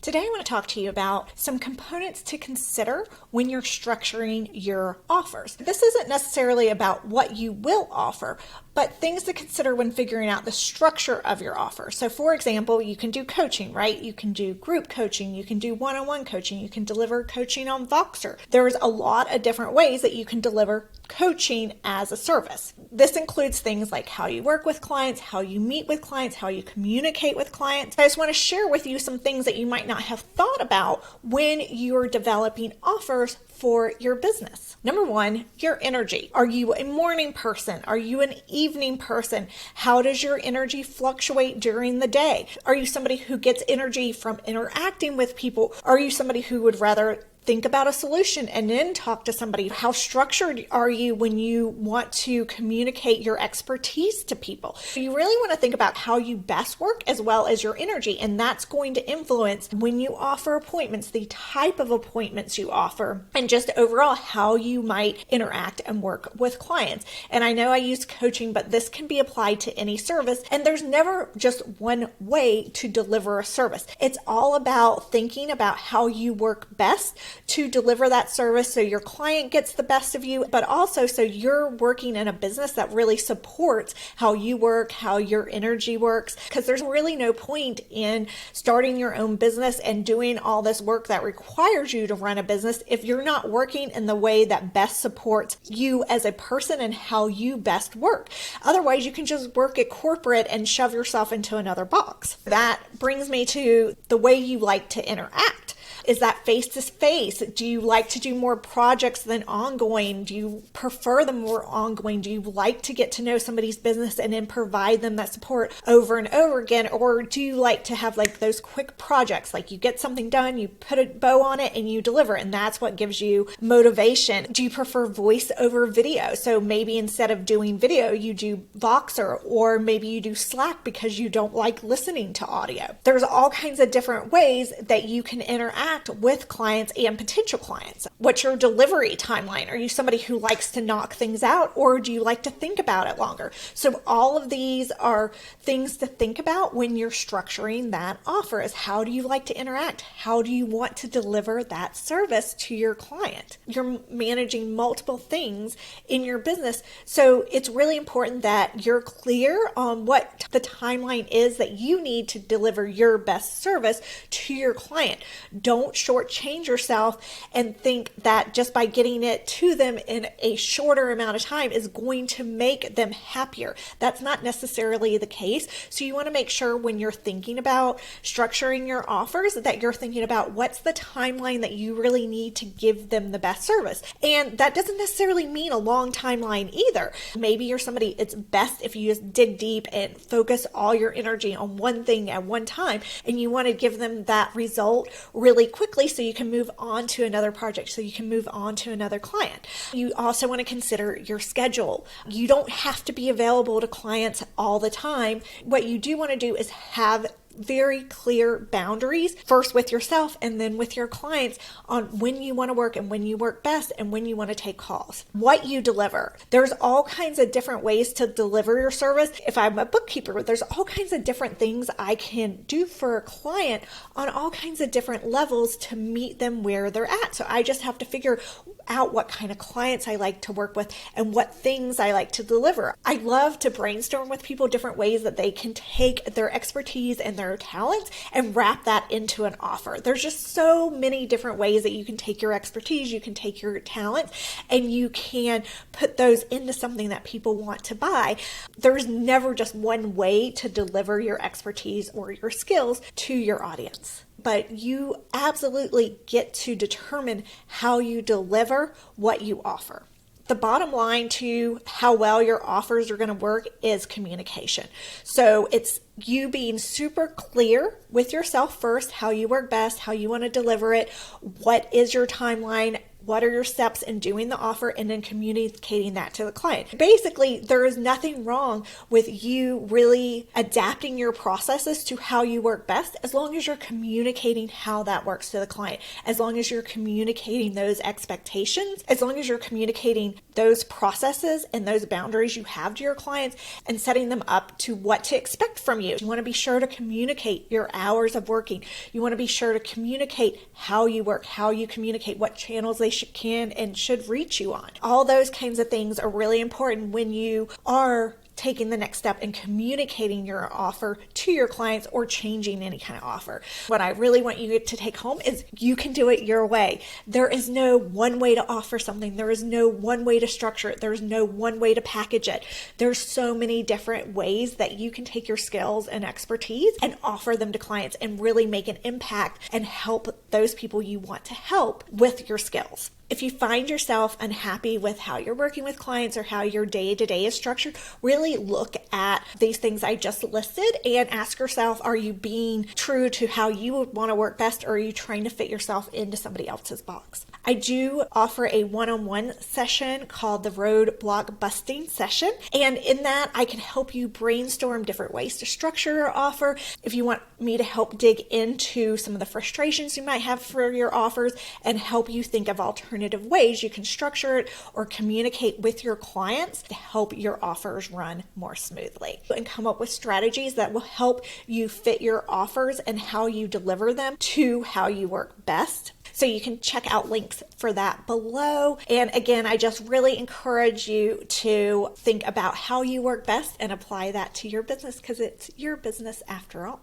Today I want to talk to you about some components to consider when you're structuring your offers. This isn't necessarily about what you will offer, but things to consider when figuring out the structure of your offer. So for example, you can do coaching, right? You can do group coaching, you can do one-on-one coaching, you can deliver coaching on Voxer. There's a lot of different ways that you can deliver coaching as a service. This includes things like how you work with clients, how you meet with clients, how you communicate with clients. I just want to share with you some things that you might not have thought about when you're developing offers for your business. Number one, your energy. Are you a morning person? Are you an evening person? How does your energy fluctuate during the day? Are you somebody who gets energy from interacting with people? Are you somebody who would rather think about a solution and then talk to somebody? How structured are you when you want to communicate your expertise to people? You really want to think about how you best work as well as your energy, and that's going to influence when you offer appointments, the type of appointments you offer, and just overall how you might interact and work with clients. And I know I use coaching, but this can be applied to any service, and there's never just one way to deliver a service. It's all about thinking about how you work best to deliver that service so your client gets the best of you, but also so you're working in a business that really supports how you work, how your energy works, because there's really no point in starting your own business and doing all this work that requires you to run a business if you're not working in the way that best supports you as a person and how you best work. Otherwise, you can just work at corporate and shove yourself into another box. That brings me to the way you like to interact. Is that face-to-face? Do you like to do more projects than ongoing? Do you prefer them more ongoing? Do you like to get to know somebody's business and then provide them that support over and over again? Or do you like to have like those quick projects, like you get something done, you put a bow on it and you deliver, and that's what gives you motivation? Do you prefer voice over video? So maybe instead of doing video, you do Voxer, or maybe you do Slack because you don't like listening to audio. There's all kinds of different ways that you can interact with clients and potential clients. What's your delivery timeline? Are you somebody who likes to knock things out, or do you like to think about it longer? So all of these are things to think about when you're structuring that offer. Is how do you like to interact? How do you want to deliver that service to your client? You're managing multiple things in your business, so it's really important that you're clear on what the timeline is that you need to deliver your best service to your client. Don't shortchange yourself and think that just by getting it to them in a shorter amount of time is going to make them happier. That's not necessarily the case. So you want to make sure when you're thinking about structuring your offers that you're thinking about what's the timeline that you really need to give them the best service. And that doesn't necessarily mean a long timeline either. Maybe you're somebody, it's best if you just dig deep and focus all your energy on one thing at one time, and you want to give them that result really quickly so you can move on to another project, so you can move on to another client. You also want to consider your schedule. You don't have to be available to clients all the time. What you do want to do is have very clear boundaries, first with yourself and then with your clients, on when you want to work and when you work best and when you want to take calls. What you deliver. There's all kinds of different ways to deliver your service. If I'm a bookkeeper, there's all kinds of different things I can do for a client on all kinds of different levels to meet them where they're at. So I just have to figure out what kind of clients I like to work with and what things I like to deliver. I love to brainstorm with people different ways that they can take their expertise and their talents and wrap that into an offer. There's just so many different ways that you can take your expertise, you can take your talent, and you can put those into something that people want to buy. There's never just one way to deliver your expertise or your skills to your audience. But you absolutely get to determine how you deliver what you offer. The bottom line to how well your offers are going to work is communication. So it's you being super clear with yourself first, how you work best, how you want to deliver it, what is your timeline, what are your steps in doing the offer, and then communicating that to the client. Basically, there is nothing wrong with you really adapting your processes to how you work best, as long as you're communicating how that works to the client, as long as you're communicating those expectations, as long as you're communicating those processes and those boundaries you have to your clients and setting them up to what to expect from you. You want to be sure to communicate your hours of working. You want to be sure to communicate how you work, how you communicate, what channels they can and should reach you on. All those kinds of things are really important when you are taking the next step and communicating your offer to your clients or changing any kind of offer. What I really want you to take home is you can do it your way. There is no one way to offer something. There is no one way to structure it. There's no one way to package it. There's so many different ways that you can take your skills and expertise and offer them to clients and really make an impact and help those people you want to help with your skills. If you find yourself unhappy with how you're working with clients or how your day-to-day is structured, really look at these things I just listed and ask yourself, are you being true to how you would want to work best, or are you trying to fit yourself into somebody else's box? I do offer a one-on-one session called the Roadblock Busting Session, and in that I can help you brainstorm different ways to structure your offer. If you want me to help dig into some of the frustrations you might have for your offers and help you think of alternative ways you can structure it or communicate with your clients to help your offers run more smoothly, and come up with strategies that will help you fit your offers and how you deliver them to how you work best. So you can check out links for that below. And again, I just really encourage you to think about how you work best and apply that to your business, because it's your business after all.